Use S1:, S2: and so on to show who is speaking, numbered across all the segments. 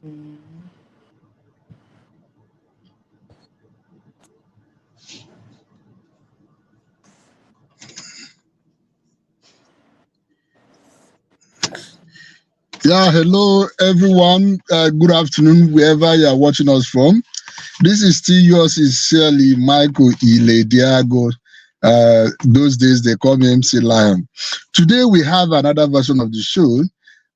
S1: Mm.
S2: Yeah, hello everyone. Good afternoon, wherever you are watching us from. This is still yours sincerely, Michael Diago. Those days they call me MC Lion. Today we have another version of the show,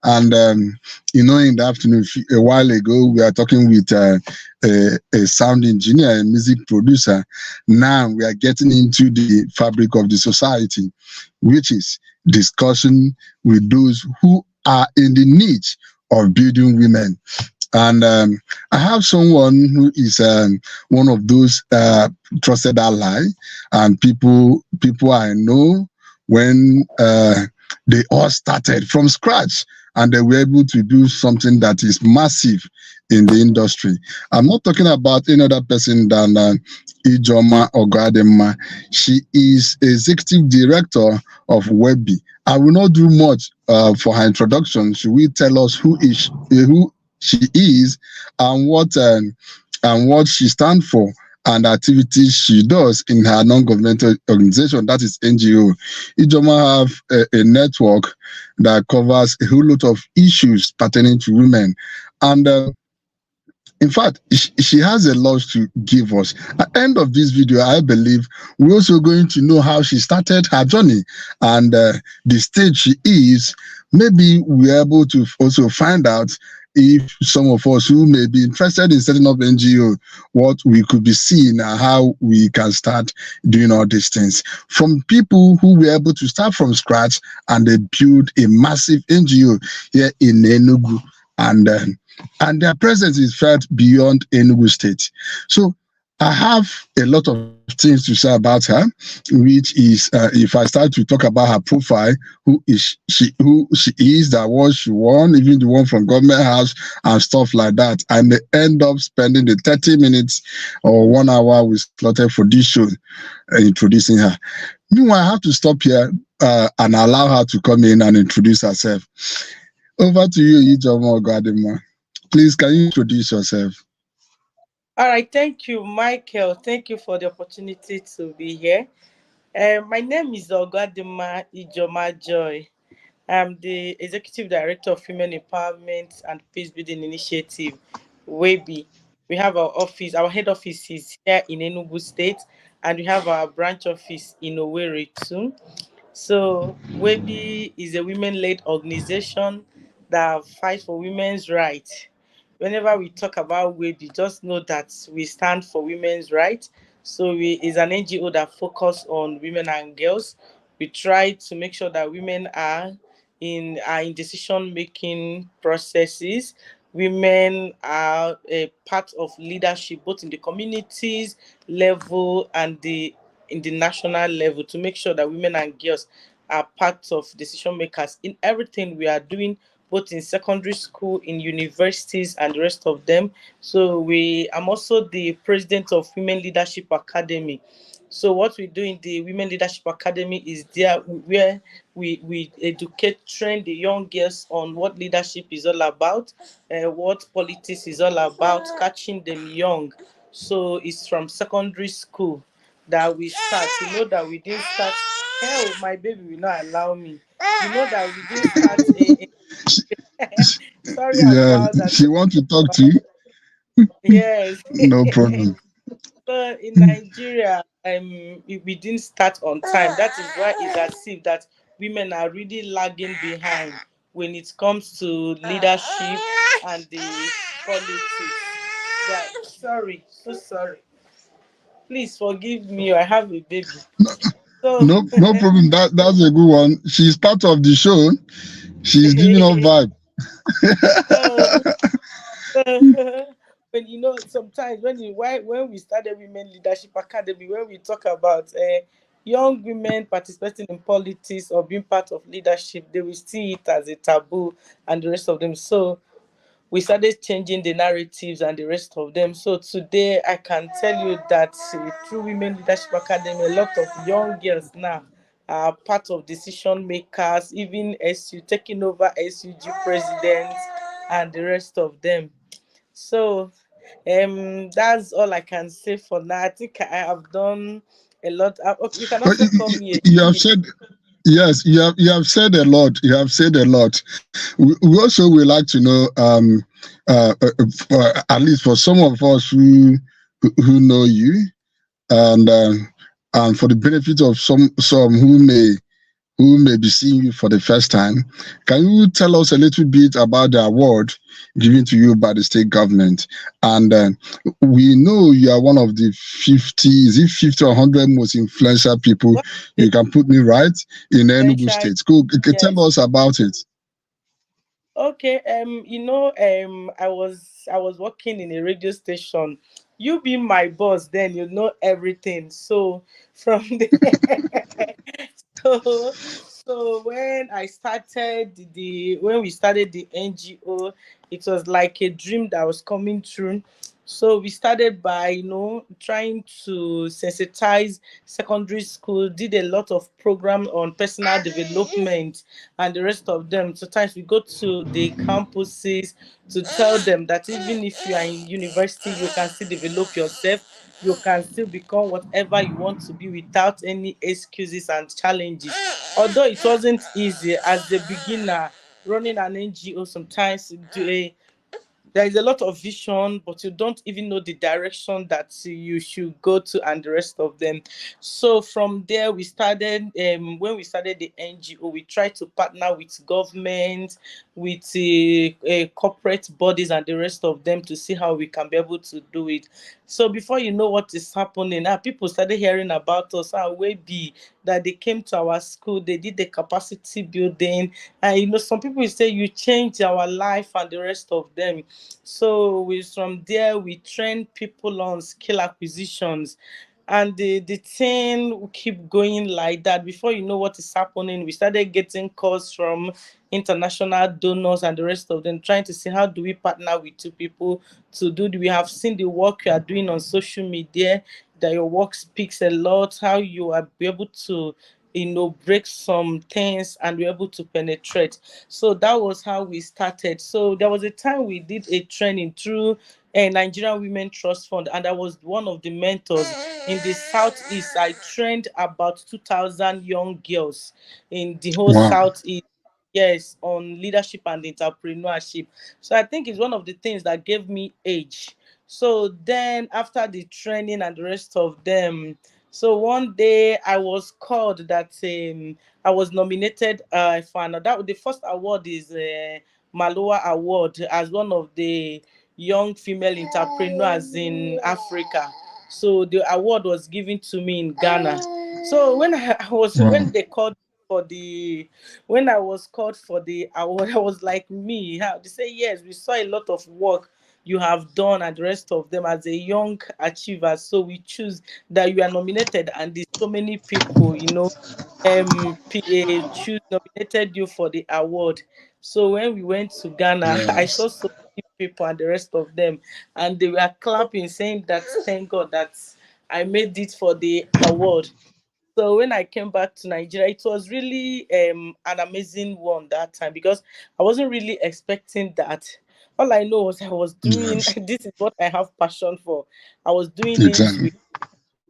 S2: and in the afternoon a while ago we are talking with a sound engineer, a music producer. Now we are getting into the fabric of the society, which is discussion with those who are in the niche of building women. And I have someone who is one of those trusted ally, and people I know when they all started from scratch, and they were able to do something that is massive in the industry. I'm not talking about any other person than Ijeoma Oguadimma. She is executive director of WEPBI. I will not do much for her introduction. She will tell us who she is and what she stands for and the activities she does in her non-governmental organization, that is NGO. Ijoma have a network that covers a whole lot of issues pertaining to women. And in fact, she has a lot to give us. At the end of this video, I believe we're also going to know how she started her journey and the stage she is. Maybe we're able to also find out if some of us who may be interested in setting up NGO, what we could be seeing and how we can start doing all these things. From people who were able to start from scratch and they build a massive NGO here in Enugu, and their presence is felt beyond Enugu State. So I have a lot of things to say about her, which is if I start to talk about her profile, who she is, that was she won, even the one from government house and stuff like that. I may end up spending the 30 minutes or 1 hour we slotted for this show introducing her. Meanwhile, I have to stop here and allow her to come in and introduce herself. Over to you, Ijeoma Oguadimma. Please, can you introduce yourself?
S1: All right, thank you, Michael. Thank you for the opportunity to be here. My name is Oguadimmaa Ijeoma Joy. I'm the Executive Director of Women Empowerment and Peace Building Initiative, WEPBI. We have our office, our head office is here in Enugu State, and we have our branch office in Owerri too. So, WEPBI is a women-led organization that fights for women's rights. Whenever we talk about WEPBI, just know that we stand for women's rights. So, we is an NGO that focus on women and girls. We try to make sure that women are in decision-making processes. Women are a part of leadership, both in the communities level and the in the national level, to make sure that women and girls are part of decision makers in everything we are doing, both in secondary school, in universities, and the rest of them. So I'm also the president of Women Leadership Academy. So what we do in the Women Leadership Academy is there where we educate, train the young girls on what leadership is all about, what politics is all about, catching them young. So it's from secondary school that we start. You know that we didn't start. Hell, my baby will not allow me. You know that we didn't start. Sorry
S2: Yeah,
S1: about that.
S2: she wants to talk to you.
S1: Yes.
S2: No problem.
S1: So in Nigeria, we didn't start on time. That is why it's as if that women are really lagging behind when it comes to leadership and the politics. Yeah, sorry, so sorry. Please forgive me. I have a baby. So,
S2: No problem. That's a good one. She's part of the show. She's giving off vibe.
S1: so, when sometimes when we started Women Leadership Academy, when we talk about young women participating in politics or being part of leadership, they will see it as a taboo and the rest of them. So we started changing the narratives and the rest of them. So today I can tell you that through Women Leadership Academy, a lot of young girls now are part of decision makers, even SU taking over SUG presidents and the rest of them. So that's all I can say for now. I think I have done a lot. Okay, you can
S2: Uh,
S1: also call me a
S2: You have
S1: chief.
S2: said yes. You have said a lot. You have said a lot. We also would like to know, at least for some of us who know you, and for the benefit of some who may be seeing you for the first time, can you tell us a little bit about the award given to you by the state government? And we know you are one of the 50, is it 50 or 100 most influential people,
S1: What the
S2: you can put me right, in Enugu
S1: influential?
S2: State. Go, tell
S1: Yes.
S2: us about it.
S1: Okay. I was working in a radio station. You being my boss, then you know everything. So from there, so when I started when we started the NGO, it was like a dream that was coming true. So we started by trying to sensitize secondary school, did a lot of program on personal development and the rest of them. Sometimes we go to the campuses to tell them that even if you are in university, you can still develop yourself. You can still become whatever you want to be without any excuses and challenges. Although it wasn't easy as a beginner running an NGO, sometimes there is a lot of vision, but you don't even know the direction that you should go to and the rest of them. So from there, we started. When we started the NGO, we tried to partner with government, with corporate bodies and the rest of them to see how we can be able to do it. So before you know what is happening, now people started hearing about us. Our way be that they came to our school, they did the capacity building, and some people will say you changed our life and the rest of them. So from there we train people on skill acquisitions, and the thing will keep going like that. Before you know what is happening, we started getting calls from international donors and the rest of them, trying to see how do we partner with two people to do. We have seen the work you are doing on social media, that your work speaks a lot, how you are be able to break some things and be able to penetrate. So that was how we started. So there was a time we did a training through a Nigerian Women Trust Fund, and I was one of the mentors in the southeast. I trained about 2,000 young girls in the whole
S2: Wow.
S1: southeast. Yes, on leadership and entrepreneurship. So I think it's one of the things that gave me age. So then after the training and the rest of them, so one day I was called that I was nominated for another. The first award is Maloa Award as one of the young female entrepreneurs in Africa. So the award was given to me in Ghana. So
S2: Wow.
S1: when they called for the when I was called for the award, I was like, me. How they say yes, we saw a lot of work you have done and the rest of them as a young achiever. So we choose that you are nominated, and there's so many people, choose nominated you for the award. So when we went to Ghana, I
S2: Yes.
S1: saw so many people and the rest of them, and they were clapping, saying that thank God that I made it for the award. So when I came back to Nigeria, it was really an amazing one that time, because I wasn't really expecting that. All I know was I was doing
S2: Yes.
S1: this is what I have passion for. I was doing it
S2: Exactly.
S1: with,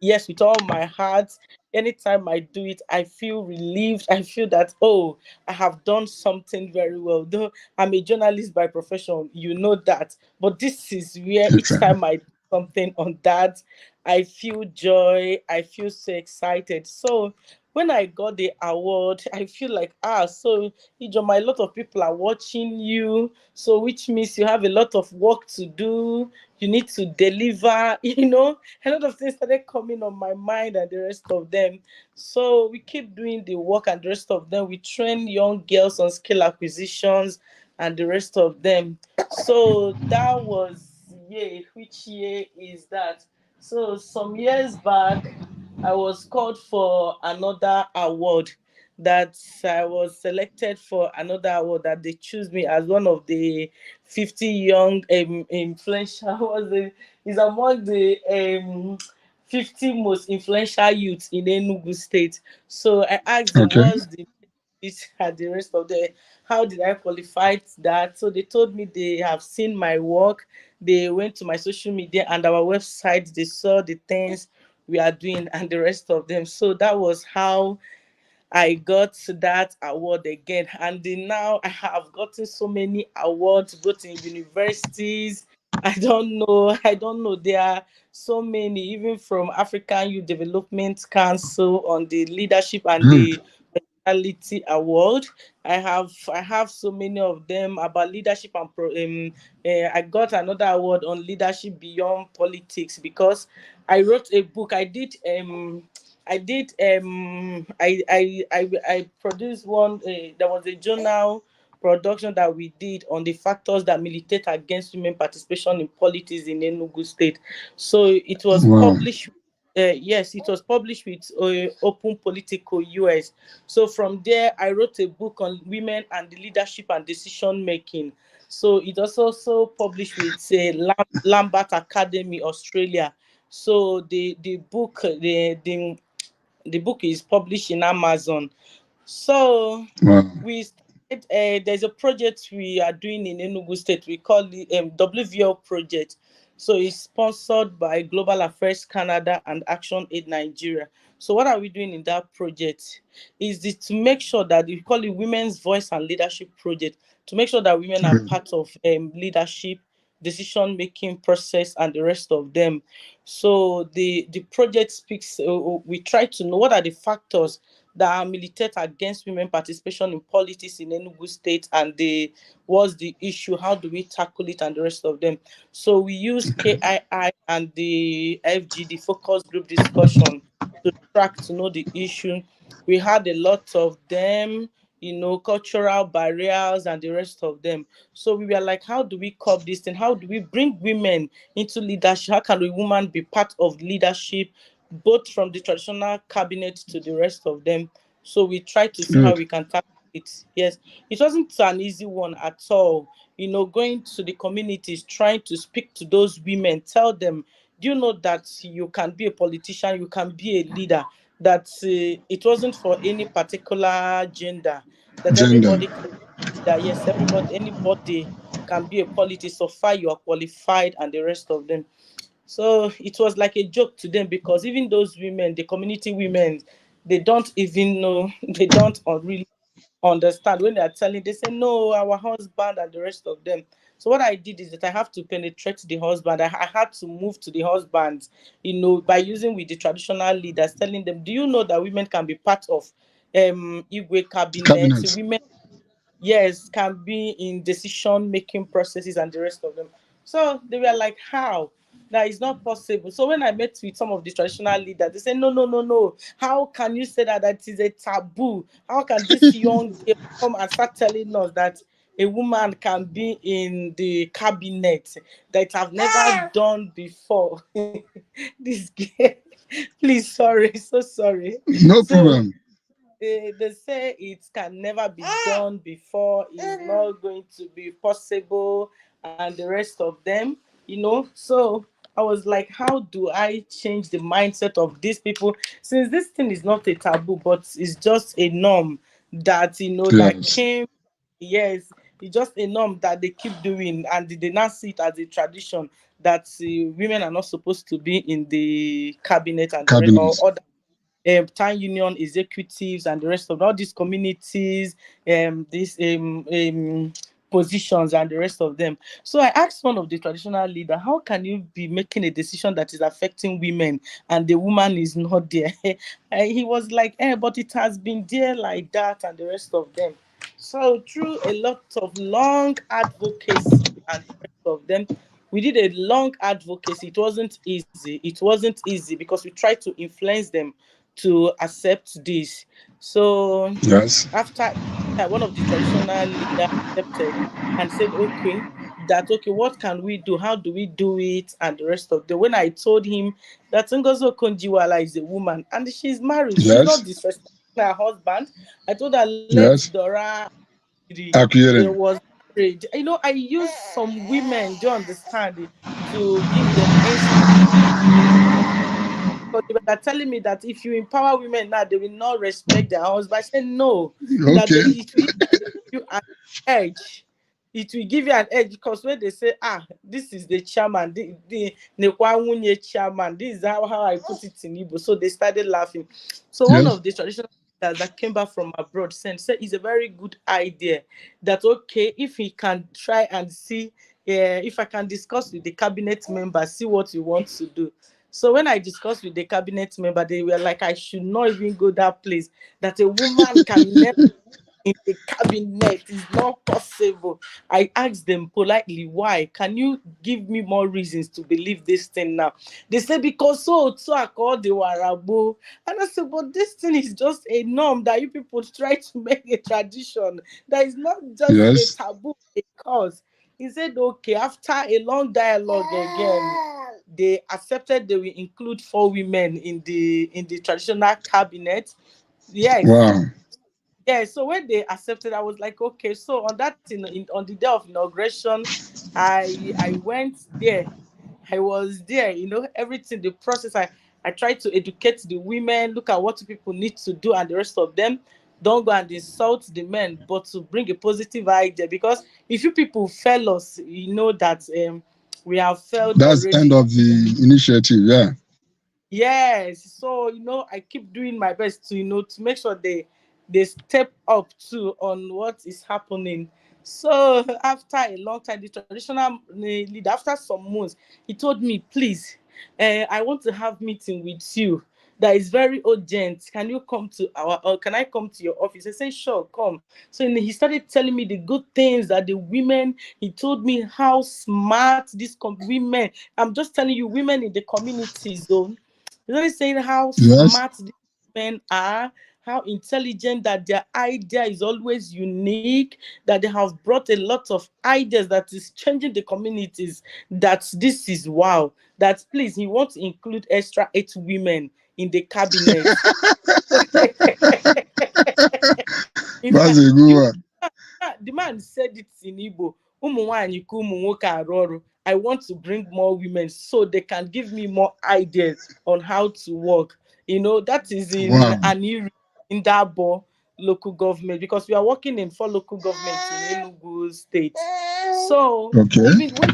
S1: yes, with all my heart. Anytime I do it, I feel relieved. I feel that, oh, I have done something very well. Though I'm a journalist by profession, you know that. But this is where each
S2: Exactly.
S1: time I do something on that, I feel joy. I feel so excited. So when I got the award, I feel like, so Ijoma, a lot of people are watching you. So which means you have a lot of work to do. You need to deliver, a lot of things started coming on my mind and the rest of them. So we keep doing the work and the rest of them. We train young girls on skill acquisitions and the rest of them. So that was, yeah, which year is that? So some years back, I was called for another award, that I was selected for another award, that they choose me as one of the 50 young influential was the is among the 50 most influential youths in Enugu State. So I asked them,
S2: Okay.
S1: what's the this and the rest of the, how did I qualify that? So they told me they have seen my work. They went to my social media and our website. They saw the things we are doing and the rest of them. So that was how I got that award again. And then now I have gotten so many awards, both in universities. I don't know. There are so many, even from African Youth Development Council on the leadership and
S2: Good.
S1: the personality award. I have so many of them about leadership and I got another award on leadership beyond politics because I wrote a book. I produced one. There was a journal production that we did on the factors that militate against women participation in politics in Enugu State. So it was
S2: Wow.
S1: published. Yes, it was published with Open Political US. So from there, I wrote a book on women and the leadership and decision making. So it was also published with Lambert Academy Australia. So the book is published in Amazon. So
S2: Wow.
S1: we started, there's a project we are doing in Enugu State. We call it WVO project. So it's sponsored by Global Affairs Canada and Action Aid Nigeria. So what are we doing in that project? Is it to make sure that we call it Women's Voice and Leadership Project, to make sure that women are
S2: Good.
S1: part of leadership, decision making process, and the rest of them. So the project speaks. We try to know what are the factors that militate against women participation in politics in Enugu State, and the what's the issue, how do we tackle it, and the rest of them. So we use KII and the FGD focus group discussion to track to know the issue. We had a lot of them, cultural barriers and the rest of them. So we were like, how do we curb this thing? How do we bring women into leadership? How can a woman be part of leadership, both from the traditional cabinet to the rest of them? So we try to see how
S2: Good.
S1: we can tackle it. Yes, it wasn't an easy one at all. Going to the communities, trying to speak to those women, tell them, do you know that you can be a politician, you can be a leader, that it wasn't for any particular gender, that
S2: Gender.
S1: everybody can, that yes, everybody, anybody can be a politician so far you are qualified and the rest of them. So it was like a joke to them because even those women, the community women, they don't even know, they don't really understand when they are telling, they say, no, our husband and the rest of them. So what I did is that I have to penetrate the husband. I had to move to the husband, by using with the traditional leaders, telling them, do you know that women can be part of Igwe cabinet?
S2: Cabinet.
S1: Women, yes, can be in decision making processes and the rest of them. So they were like, how? That is not possible. So when I met with some of the traditional leaders, they said, no, no, no, no. How can you say that that is a taboo? How can this young girl come and start telling us that a woman can be in the cabinet that I've never done before? This girl, please, sorry, so sorry.
S2: No
S1: So
S2: problem.
S1: they say it can never be done before, it's not going to be possible, and the rest of them. So I was like, how do I change the mindset of these people, since this thing is not a taboo but it's just a norm that that
S2: Yes.
S1: came. Yes, it's just a norm that they keep doing, and they now see it as a tradition that women are not supposed to be in the cabinet and the rest, or
S2: Cabinet.
S1: other town union executives and the rest of all these communities, these positions and the rest of them. So I asked one of the traditional leader, how can you be making a decision that is affecting women and the woman is not there? And he was like, but it has been there like that and the rest of them. So through a lot of long advocacy and the rest of them, we did a long advocacy. It wasn't easy. It wasn't easy because we tried to influence them to accept this. So
S2: Yes.
S1: after one of the traditional leaders accepted and said, okay, that okay, what can we do? How do we do it? And the rest of the, when I told him that Ngozo Konjiwala is a woman and she's married, she's not
S2: Yes.
S1: disrespecting her husband. I told her, let
S2: Yes.
S1: Dora
S2: Accurate.
S1: was married. I use some women, do you understand, to give them insight because they were telling me that if you empower women now, they will not respect their husband. I said no, that
S2: Okay.
S1: it will give you an edge. It will give you an edge because when they say, ah, this is the chairman, the Nekwanwunye chairman, this is how I put it in Igbo. So they started laughing. So one
S2: Yes.
S1: of the traditional leaders that came back from abroad said it's a very good idea that okay, if he can try and see, if I can discuss with the cabinet members, see what you want to do. So when I discussed with the cabinet member, they were like, I should not even go that place. That a woman can never in the cabinet is not possible. I asked them politely, why? Can you give me more reasons to believe this thing now? They said, because so I called the Warabo. And I said, but this thing is just a norm that you people try to make a tradition. That is not just a
S2: Yes.
S1: taboo, a cause. He said, okay, after a long dialogue again, they accepted they will include 4 women in the traditional cabinet. Yes,
S2: Wow.
S1: yeah, so when they accepted, I was like, okay. So on that on the day of inauguration, I went there. I was there, everything, the process. I tried to educate the women, look at what people need to do, and the rest of them. Don't go and insult the men, but to bring a positive idea. Because if you people fail us, you know that we have failed
S2: That's end
S1: already.
S2: of the initiative. Yeah.
S1: Yes, so I keep doing my best to to make sure they step up too on what is happening. So after a long time, the traditional leader, after some months, he told me, please, I want to have meeting with you. That is very urgent. Can you come to our, or can I come to your office? I said, sure, come. So he started telling me the good things that the women. He told me how smart these women. I'm just telling you, women in the communities, though. He's always saying how
S2: Yes.
S1: smart these men are, how intelligent, that their idea is always unique, that they have brought a lot of ideas that is changing the communities. That this is wow. That please, he wants to include extra 8 women in the cabinet. In
S2: That's
S1: fact,
S2: a good one.
S1: the man said it in Igbo. Ụmụ nwanyị ka ụmụ nwoke arụ ọrụ. I want to bring more women so they can give me more ideas on how to work. That is in
S2: Wow.
S1: Aniri, in Dabo local government, because we are working in 4 local governments in Enugu State. So
S2: Okay.
S1: even when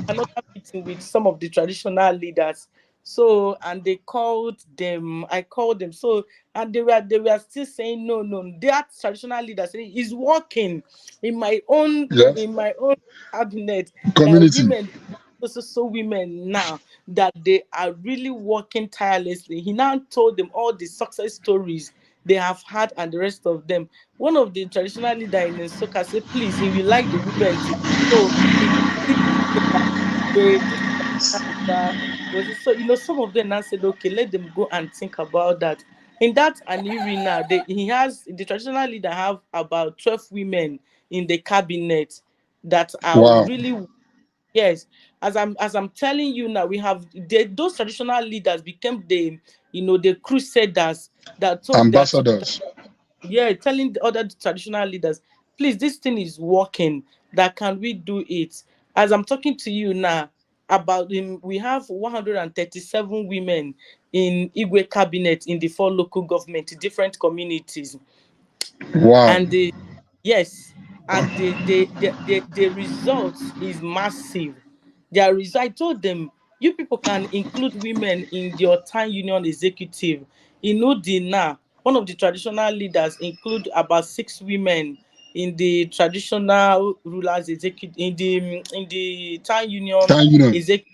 S1: another meeting with some of the traditional leaders, so and they called them, I called them. So and they were still saying no, no. That traditional leader saying is working in my own
S2: Yes.
S1: in my own cabinet.
S2: Community.
S1: Women, so women now, that they are really working tirelessly. He now told them all the success stories they have had and the rest of them. One of the traditional leader in Soka said, please, he will like the women to. So he did that this traditional leader was, so some of them now said, okay, let them go and think about that. In that Aniri now, he has the traditional leader have about 12 women in the cabinet that are
S2: Wow.
S1: really. Yes, as I'm telling you now, we have those traditional leaders became the crusaders that told their
S2: Ambassadors.
S1: yeah, telling the other traditional leaders, please, this thing is working. That can we do it? As I'm talking to you now, we have 137 women in Igwe cabinet in the 4 local government, different communities,
S2: Wow.
S1: and yes, and the result is massive. I told them, you people can include women in your town union executive. In Udina, one of the traditional leaders include about 6 women in the traditional rulers executive, in the town union
S2: Thank you.
S1: executive.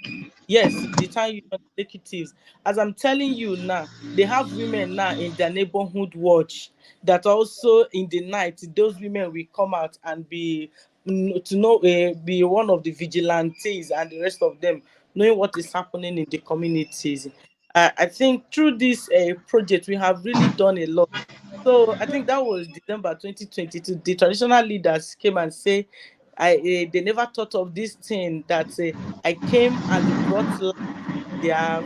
S1: Yes, the town union executives. As I'm telling you now, they have women now in their neighborhood watch, that also in the night those women will come out and be one of the vigilantes and the rest of them, knowing what is happening in the communities. I think through this project we have really done a lot. So I think that was December 2022. The traditional leaders came and say, they never thought of this thing, that I came and brought life their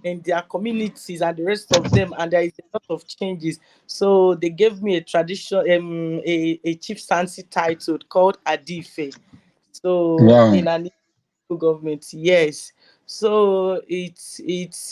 S1: in their communities and the rest of them, and there is a lot of changes. So they gave me a tradition, a chief Sansi title called Adife. So
S2: Wow.
S1: in an local government. Yes. So it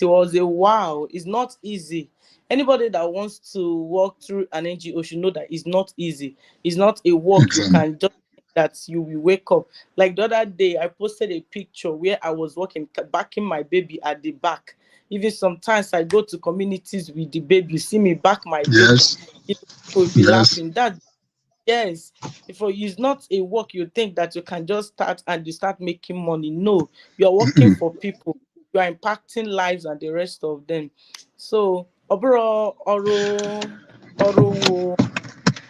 S1: was a wow. It's not easy. Anybody that wants to walk through an NGO should know that it's not easy. It's not a work you
S2: Exactly.
S1: can just that you will wake up. Like the other day, I posted a picture where I was walking, backing my baby at the back. Even sometimes I go to communities with the baby. You see me back my baby.
S2: Yes.
S1: People will be
S2: Yes.
S1: laughing. That yes, if it's not a work you think that you can just start and you start making money. No, you're working for people, you are impacting lives and the rest of them. So overall, oru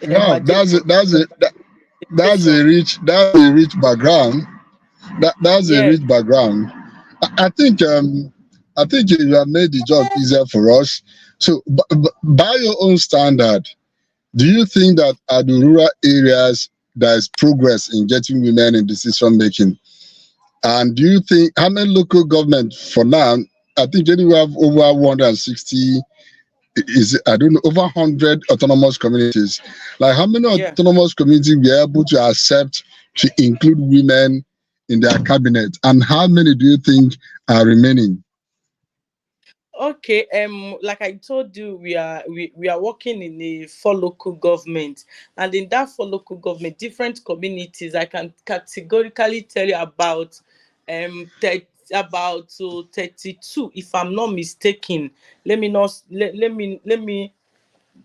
S2: Wow, that's
S1: education.
S2: a rich background. That's a
S1: Yes.
S2: rich background. I think you have made the job easier for us. So, by your own standard, do you think that at the rural areas there is progress in getting women in decision making? And do you think how many local government for now? I think we have over 160, is I don't know, over 100 autonomous communities. Like how many
S1: Yeah.
S2: autonomous communities were able to accept to include women in their cabinet, and how many do you think are remaining?
S1: Okay, like I told you, we are working in a four local government, and in that four local government, different communities. I can categorically tell you about about 32, if I'm not mistaken. Let me not let me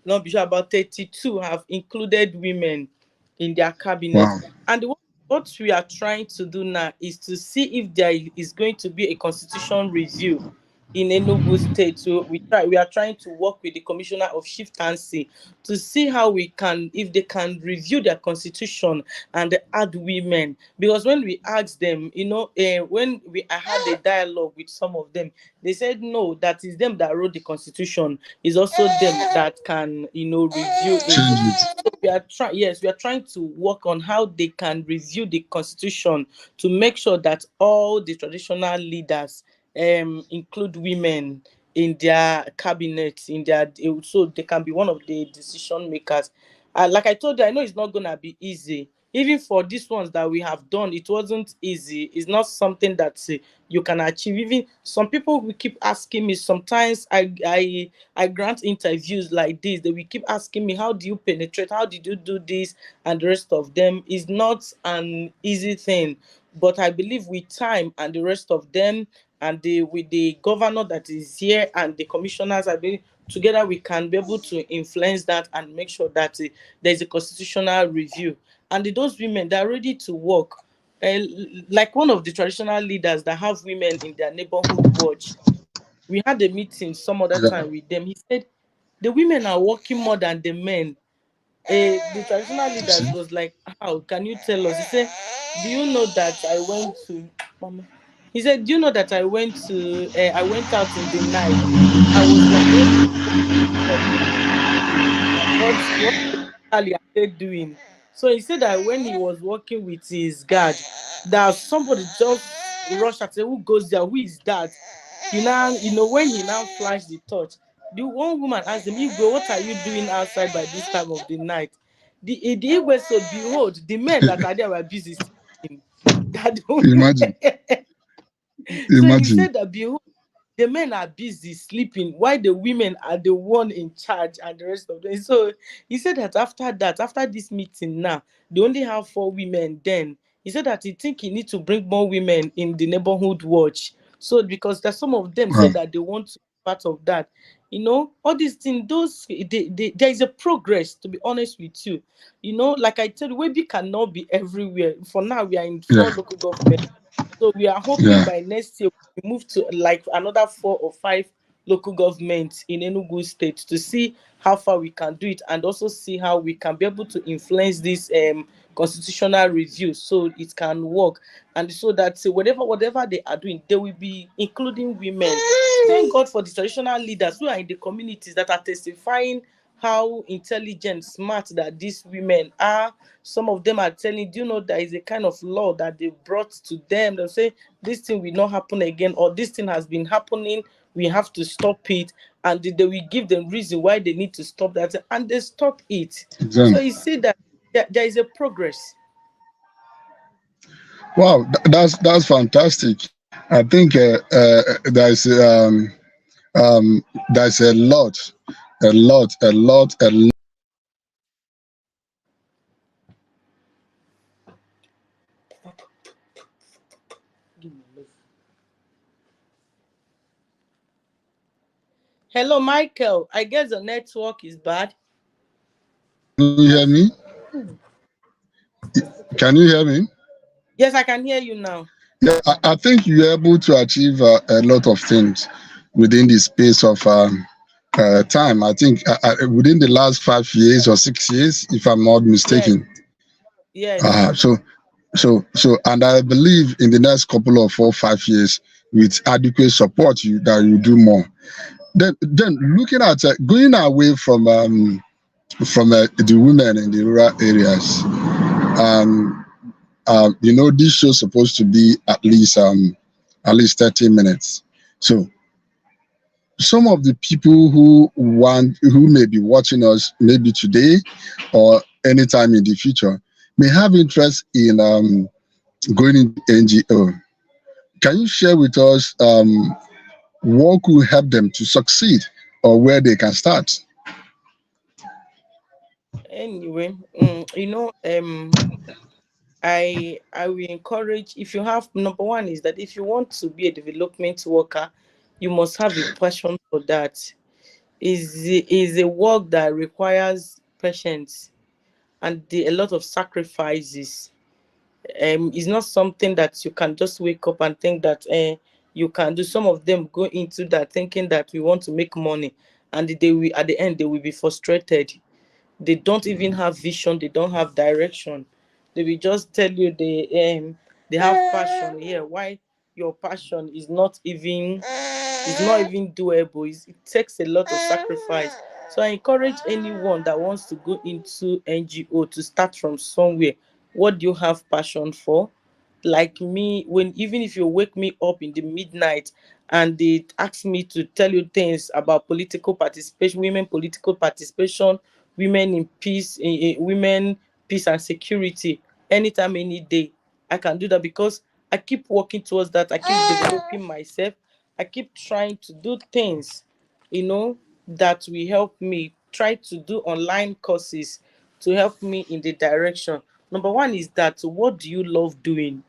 S1: not be sure, about 32 have included women in their cabinet.
S2: Wow.
S1: And what we are trying to do now is to see if there is going to be a constitution review in Enugu State. So we are trying to work with the Commissioner of Chieftaincy to see how we can, if they can review their constitution and add women. Because when we asked them, when I had a dialogue with some of them, they said no, that is them that wrote the constitution. It's also them that can, review it.
S2: Change it.
S1: So we are trying, yes, we are trying to work on how they can review the constitution to make sure that all the traditional leaders include women in their cabinets, in their, so they can be one of the decision makers. Like I told you, I know it's not gonna be easy. Even for these ones that we have done, it wasn't easy. It's not something that you can achieve. Even some people will keep asking me. Sometimes I grant interviews like this. They will keep asking me, "How do you penetrate? How did you do this?" And the rest of them is not an easy thing. But I believe with time and the rest of them, and with the governor that is here and the commissioners, I believe together we can be able to influence that and make sure that there is a constitutional review. And those women, they're ready to work. Like one of the traditional leaders that have women in their neighborhood watch, we had a meeting some other
S2: Yeah.
S1: time with them. He said the women are working more than the men. The traditional
S2: You see?
S1: leaders was like, how can you tell us? He said, do you know that I went to Mama? He said, do you know that I went out in the night. I was like, what what exactly are they doing? So he said that when he was working with his guard, that somebody just rushed and said, who goes there? Who is that? When he now flashed the torch, the one woman asked him, Igwe, what are you doing outside by this time of the night? The Igwe said, behold, the men that are there were busy sleeping. That
S2: Imagine.
S1: so he
S2: Imagine.
S1: said that, behold, the men are busy sleeping while the women are the one in charge and the rest of them. So he said that after this meeting now, they only have four women. Then he said that he think he need to bring more women in the neighborhood watch. So because there's some of them
S2: Wow.
S1: said that they want to be part of that. All these things, there is a progress, to be honest with you. Like I tell you, Webi cannot be everywhere. For now, we are in four
S2: Yeah.
S1: local governments. So we are hoping
S2: Yeah.
S1: by next year we move to like another 4 or 5 local governments in Enugu State to see how far we can do it, and also see how we can be able to influence this constitutional review so it can work, and so that whatever they are doing, they will be including women. Thank God for the traditional leaders who are in the communities that are testifying how intelligent, smart that these women are. Some of them are telling, do you know there is a kind of law that they brought to them? They'll say, this thing will not happen again, or this thing has been happening, we have to stop it. And they will give them reason why they need to stop that, and they stop it. So
S2: Exactly.
S1: you see that there is a progress.
S2: Wow, that's fantastic. I think there's a lot, a lot.
S1: Hello, Michael. I guess the network is bad.
S2: Can you hear me? Can you hear me?
S1: Yes, I can hear you now.
S2: Yeah, I think you're able to achieve a lot of things within the space of time. I think within the last 5 years or 6 years, if I'm not
S1: Yes,
S2: mistaken.
S1: yes.
S2: So, and I believe in the next couple of 4 5 years, with adequate support, you do more. Then looking at going away from the women in the rural areas. Um, this show supposed to be at least 30 minutes. So some of the people who may be watching us maybe today or anytime in the future may have interest in going into NGO. Can you share with us what could help them to succeed or where they can start?
S1: Anyway, I will encourage, if you have, number one is that if you want to be a development worker, you must have a passion for that. Is a work that requires patience and a lot of sacrifices. It's not something that you can just wake up and think that you can do. Some of them go into that thinking that we want to make money, and they will, at the end they will be frustrated. They don't even have vision, they don't have direction. They will just tell you they have passion here. Why your passion is not even doable. It takes a lot of sacrifice. So I encourage anyone that wants to go into NGO to start from somewhere. What do you have passion for? Like me, when even if you wake me up in the midnight and they ask me to tell you things about political participation, women political participation, women in peace, women peace and security, anytime, any day, I can do that because I keep working towards that. I keep developing myself. I keep trying to do things, that will help me. Try to do online courses to help me in the direction. Number one is that, what do you love doing?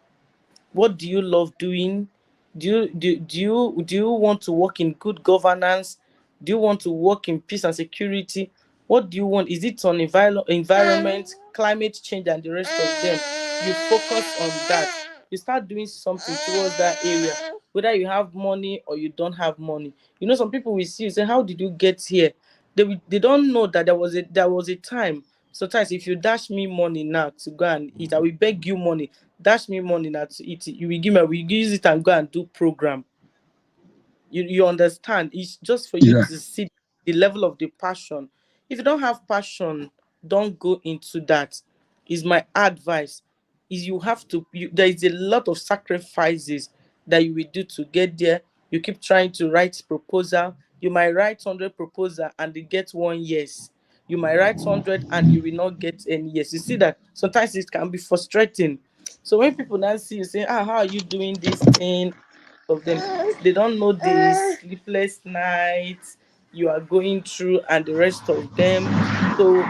S1: What do you love doing? Do you want to work in good governance? Do you want to work in peace and security? What do you want? Is it on environment, climate change, and the rest of them? You focus on that. You start doing something towards that area, whether you have money or you don't have money. Some people will see you say, "How did you get here?" They don't know that there was a time. Sometimes if you dash me money now to go and eat, I will beg you money. Dash me money now to eat it. You will give me, we use it and go and do program. You understand? It's just for you
S2: Yeah.
S1: to see the level of the passion. If you don't have passion, don't go into that. Is my advice. Is you have to there is a lot of sacrifices that you will do to get there. You keep trying to write proposal. You might write 100 proposal and they get one yes. You might write 100 and you will not get any yes. You see that sometimes it can be frustrating. So when people now see you say, how are you doing this thing? Of them, they don't know the sleepless nights you are going through and the rest of them. So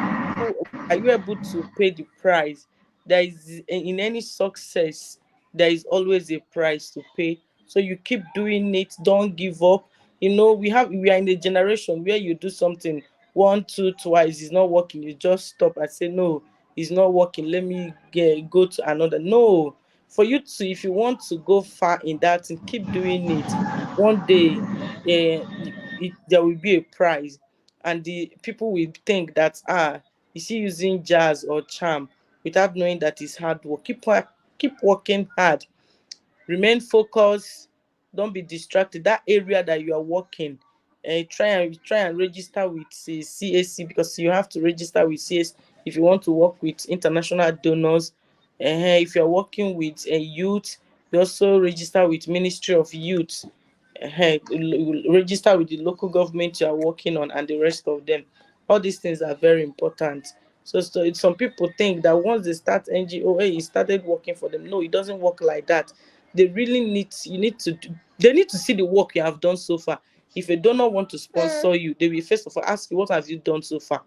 S1: are you able to pay the price? There is, in any success, there is always a price to pay. So you keep doing it, don't give up. We are in a generation where you do something one, two, twice, it's not working, you just stop and say, no, it's not working, let me go to another. No, for you to, if you want to go far in that and keep doing it, one day there will be a prize, and the people will think that, is he using jazz or charm, without knowing that it's hard work. Keep working hard, remain focused, don't be distracted. That area that you are working, try and register with CAC, because you have to register with CAC if you want to work with international donors. If you are working with a youth, you also register with Ministry of Youth. Register with the local government you are working on and the rest of them. All these things are very important. So some people think that once they start NGO, hey, it started working for them. No, it doesn't work like that. They really need, you need to they need to see the work you have done so far. If a donor want to sponsor you, they will first of all ask you, what have you done so far?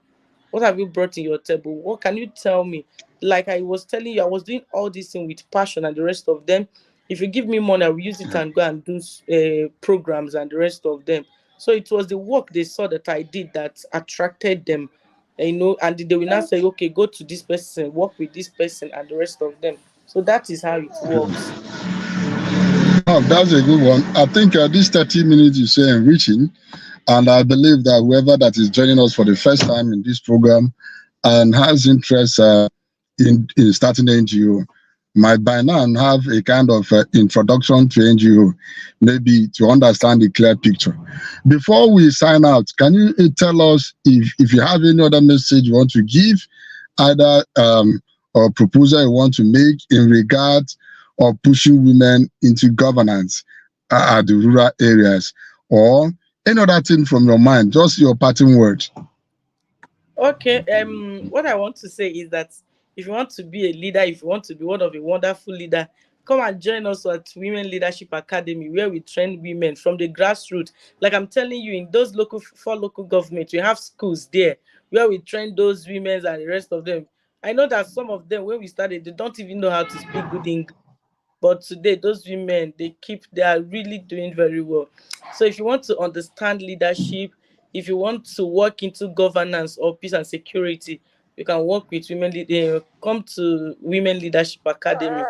S1: What have you brought in your table? What can you tell me? Like I was telling you, I was doing all this thing with passion and the rest of them. If you give me money, I will use it and go and do programs and the rest of them. So it was the work they saw that I did that attracted them, and they will now say, okay, go to this person, work with this person and the rest of them. So that is how it works.
S2: Wow, that's a good one. I think this 30 minutes you say enriching, and I believe that whoever that is joining us for the first time in this program and has interest in starting NGO might by now have a kind of introduction to NGO, maybe to understand the clear picture. Before we sign out, can you tell us if you have any other message you want to give, either or proposal you want to make in regard of pushing women into governance at the rural areas, or any other thing from your mind, just your parting words?
S1: Okay, what I want to say is that if you want to be a leader, if you want to be one of a wonderful leader, come and join us at Women Leadership Academy, where we train women from the grassroots. Like I'm telling you, in those local four local governments, we have schools there where we train those women and the rest of them. I know that some of them, when we started, they don't even know how to speak good English. But today, those women, they are really doing very well. So if you want to understand leadership, if you want to work into governance or peace and security, you can work with come to Women Leadership Academy.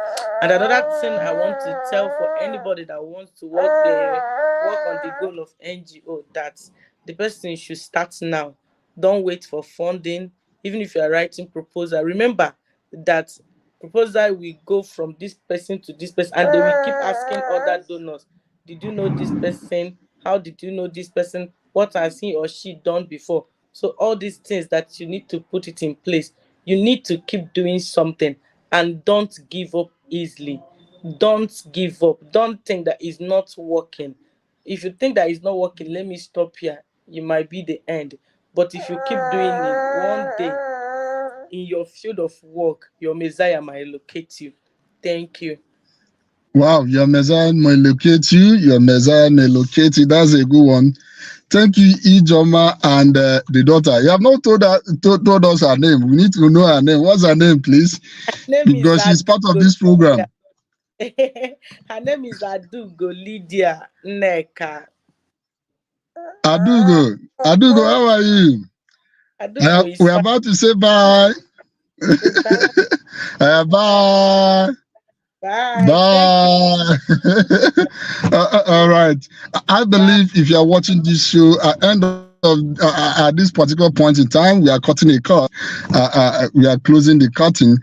S1: And another thing I want to tell for anybody that wants to work on the goal of NGO, that the person should start now. Don't wait for funding. Even if you are writing proposal, remember that proposal will go from this person to this person, and they will keep asking other donors, did you know this person? How did you know this person? What has he or she done before? So all these things that you need to put it in place, you need to keep doing something, and don't give up easily. Don't give up. Don't think that it's not working. If you think that it's not working, let me stop here. It might be the end. But if you keep doing it, one day in your field of work, your Messiah might locate you. Thank you.
S2: Wow, your Messiah may locate you, your Messiah may locate you. That's a good one. Thank you, Ijeoma, and the daughter. You have not told us her name. We need to know her name. What's her name, please?
S1: Name is
S2: Because she's part of
S1: Adugo
S2: this
S1: Lydia.
S2: program.
S1: Her name is Adugo Lydia Neka.
S2: Adugo, Adugo, how are you?
S1: Adugo is
S2: We're
S1: fine.
S2: about to say bye.
S1: Bye.
S2: Bye.
S1: Bye. Thank you.
S2: Bye. All right. I
S1: Bye.
S2: believe if you are watching this show at this particular point in time, we are cutting a cut. We are closing the curtain.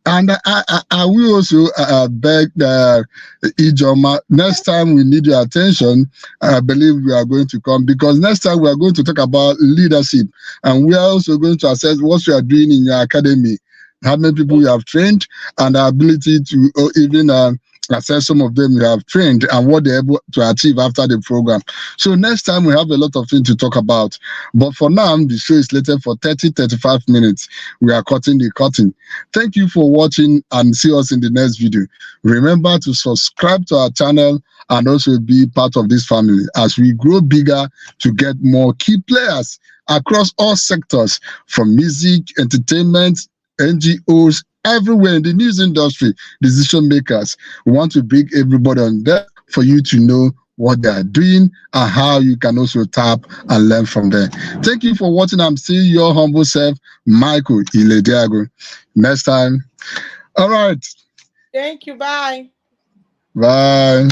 S2: And I will also beg Ijeoma, next time we need your attention, I believe we are going to come, because next time we are going to talk about leadership, and we are also going to assess what you are doing in your academy, how many people you have trained, and the ability to even assess some of them you have trained and what they're able to achieve after the program. So next time we have a lot of things to talk about. But for now, the show is slated for 35 minutes. We are cutting the curtain. Thank you for watching, and see us in the next video. Remember to subscribe to our channel and also be part of this family as we grow bigger to get more key players across all sectors, from music, entertainment, NGOs, everywhere in the news industry, decision makers. We want to bring everybody on there for you to know what they are doing and how you can also tap and learn from them. Thank you for watching. I'm still your humble self, Michael Ilediago. Next time. All right.
S1: Thank you. Bye.
S2: Bye.